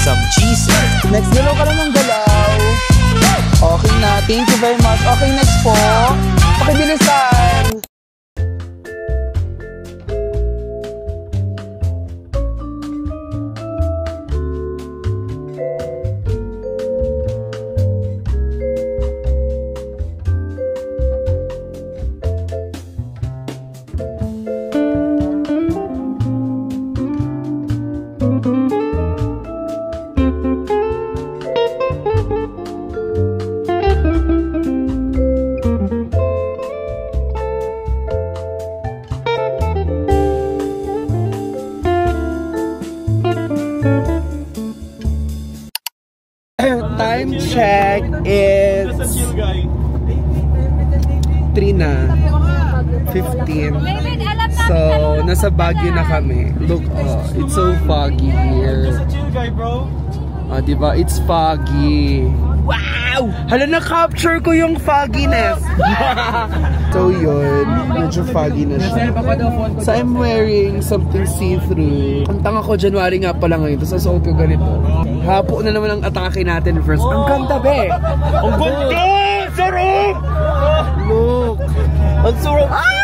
some cheese. Next, galaw ka lang ng galaw. Okay na, thank you very much. Okay, next po. Pakibilisan. Time check is 3:15. So, nasa Baguio na kami. Look, it's so foggy here. Diba? It's foggy. Wow! Hala, na-capture ko yung fogginess. So yun, medyo foggy na siya. So I'm wearing something see-through. Ang tanga ko, January nga pala ngayon. Tapos nasuot ko ganito. Hapo na naman ang atake natin first. Ang ganda, be! Ang ganda! Sarap! Look! Ang sarap!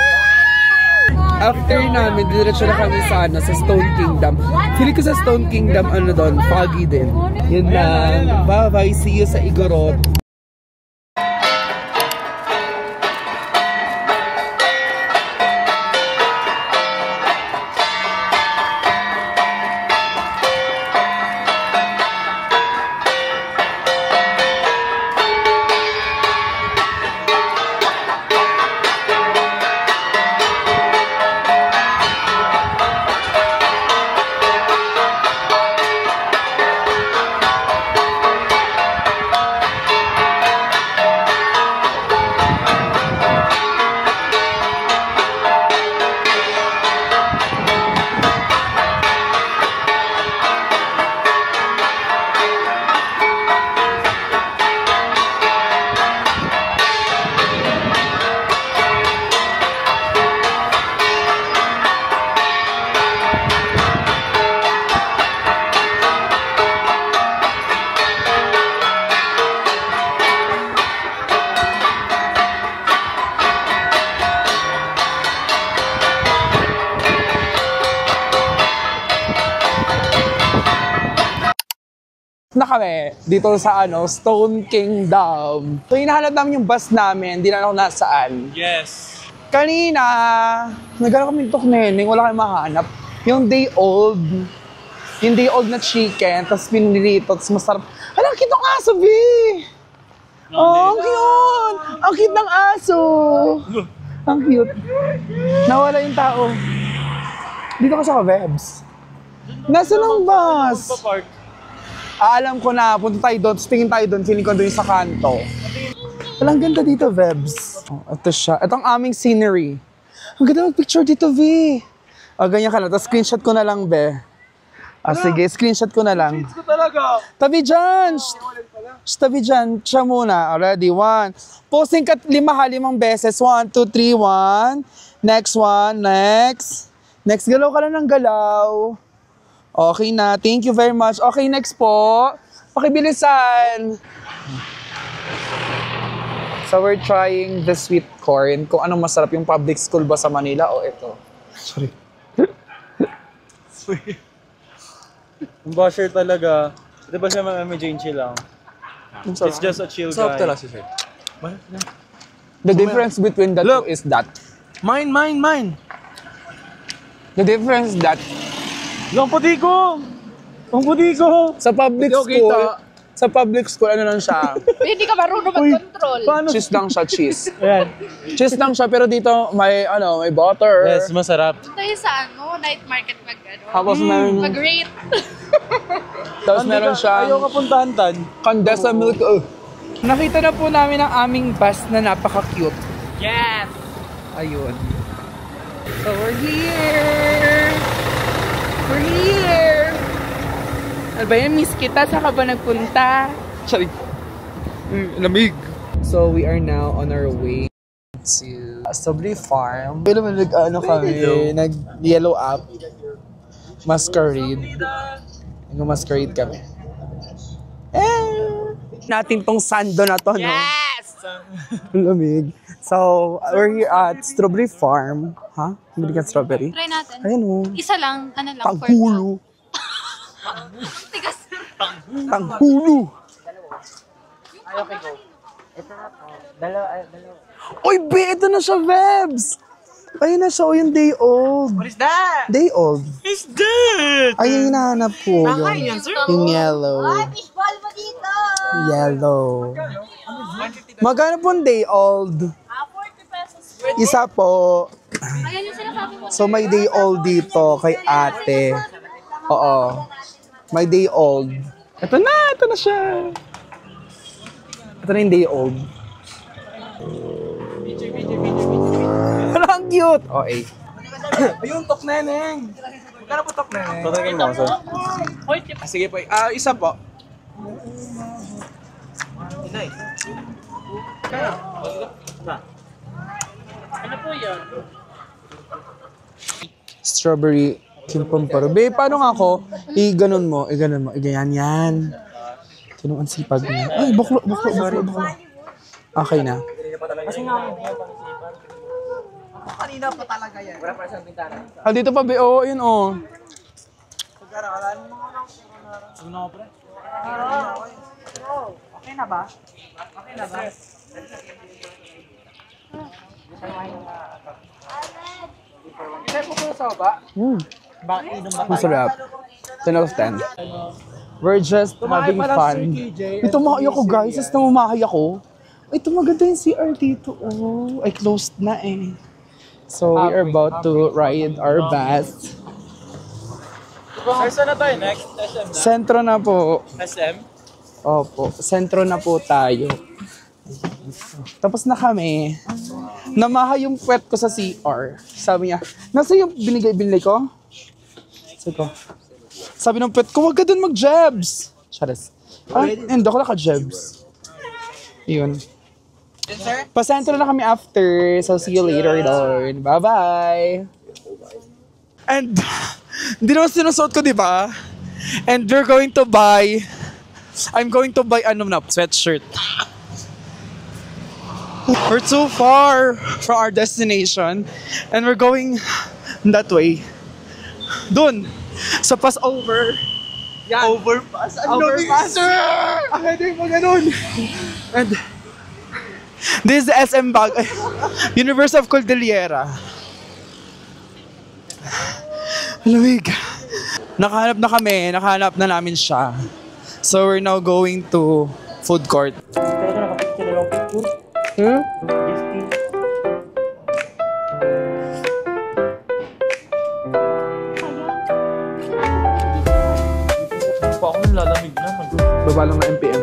After namin, diretso na kami sana sa Stone Kingdom. Feeling ko sa Stone Kingdom, ano doon, foggy din. Yun lang. Bye-bye. See you sa Igorot. Na kami dito sa Stone Kingdom. So hinahanap namin yung bus namin, hindi na ako nasaan. Yes. Kanina, naghanap kami tok neneng, wala kayong mahanap. Yung day old na chicken, tapos pinirito, tapos masarap. Hala, cute ng aso, B! Oh, ang cute! Ang cute ng aso! Ang cute. Nawala yung tao. Dito ka sa Webs. Nasaan ang bus? Alam ko na, punta tayo doon, tingin tayo doon, feeling ko doon sa kanto. Walang ganda dito, Vebs. Ito siya. Ito ang aming scenery. Ang ganda mag-picture dito, V. Ganyan ka lang. Tapos screenshot ko na lang, Be. Sige, screenshot ko na lang. Ko talaga. Tabi dyan! Tabi dyan. Siya muna. Already, 1. Posting ka 5 beses. 1, 2, 3, 1. Next one, next. Next, galaw ka lang ng galaw. Okay na, thank you very much. Okay, next po. Pakibilisan. So we're trying the sweet corn. Kung anong masarap, yung public school ba sa Manila o ito? Sorry. Yung basher talaga. Di ba siya may chill lang? It's just a chill guy. Sarap talaga si sir. The difference between the two is that. Mine! The difference that Ang puti ko! Ang puti ko! sa public school, ano lang siya? Hindi ka marunong mag-control. Cheese lang siya, cheese. Ayan. Cheese lang siya, pero dito may butter. Yes, masarap. Tayo sa night market Tapos meron, mag-rate. tapos meron siyang Ayaw ka puntahan, Tan. condensed milk. Nakita na po namin ang aming bus na napaka-cute. Yes! Ayun. So we're here! We're here! Ano ba yan? Miss kita? Saan ka ba nagpunta? Sorry. Lamig. So we are now on our way to Subli Farm. Pero kami, nag-yellow up. Masquerade. Nag-masquerade kami. natin tong sando na to, no? Yes! Ang lamig. So, we're here at Strawberry Farm. Ha? Bili ka strawberry? Try natin. Ayun o. Isa lang, ano lang. Tanghulo. Tigas. Tanghulo. Uy, be! Ito na siya, Vebs! Ayun na siya, o yung day old. What is that? Day old. It's dead! Ay, yung hinahanap ko. Nakain yan, sir? Yung yellow. Fishball mo dito! Yellow. Magkano po ang day old? 40 pesos. Isa po. Ayan yung sinasabi mo. So may day old dito kay ate. Oo. May day old. Ito na siya. Ito na yung day old. Ano ang cute? Oh, eh. Ayun, tok neneng. Magkano po tok neneng? Patagin mo, sir. Sige po. Isa po. Nice. Strawberry kimpamparo. Be, paano nga ako? I-ganon mo. Ganyan yan. Sino ang sipag niya? Ay, baklo. Okay na. Kanina pa talaga yan. Wala pa isang bintana. Ah, dito pa, be. Oo, yun, oh. Okay na ba? Masarap. 10 out of 10. We're just having fun. Ito makahay ako, guys. Tapos namamahay ako. Ito maganda yung CR dito. Oh, I closed na eh. So, we are about to ride our bus. Sir, saan na tayo next? SM na? Sentro na po. SM? Opo, sentro na po tayo. Tapos na kami. Namahay yung puwet ko sa CR. Sabi niya, nasa yung binigay ko? Sabi ng puwet ko, wag ka dun mag-jebs. Charas. Hindi ako naka-jebs. Yun. Pasentro na kami after. So, see you later, Lord. Bye-bye! And, hindi naman sinusuot ko, di ba? And I'm going to buy, sweatshirt. We're too far from our destination. And we're going that way. Dun. Sa Passover. Yan. Overpass. Overpass. Akala mo ganun. And this is the SM University of Cordillera. Lamig. Nakahanap na namin siya. So we're now going to food court. Pa ako lalamig na. Baba lang na MPM.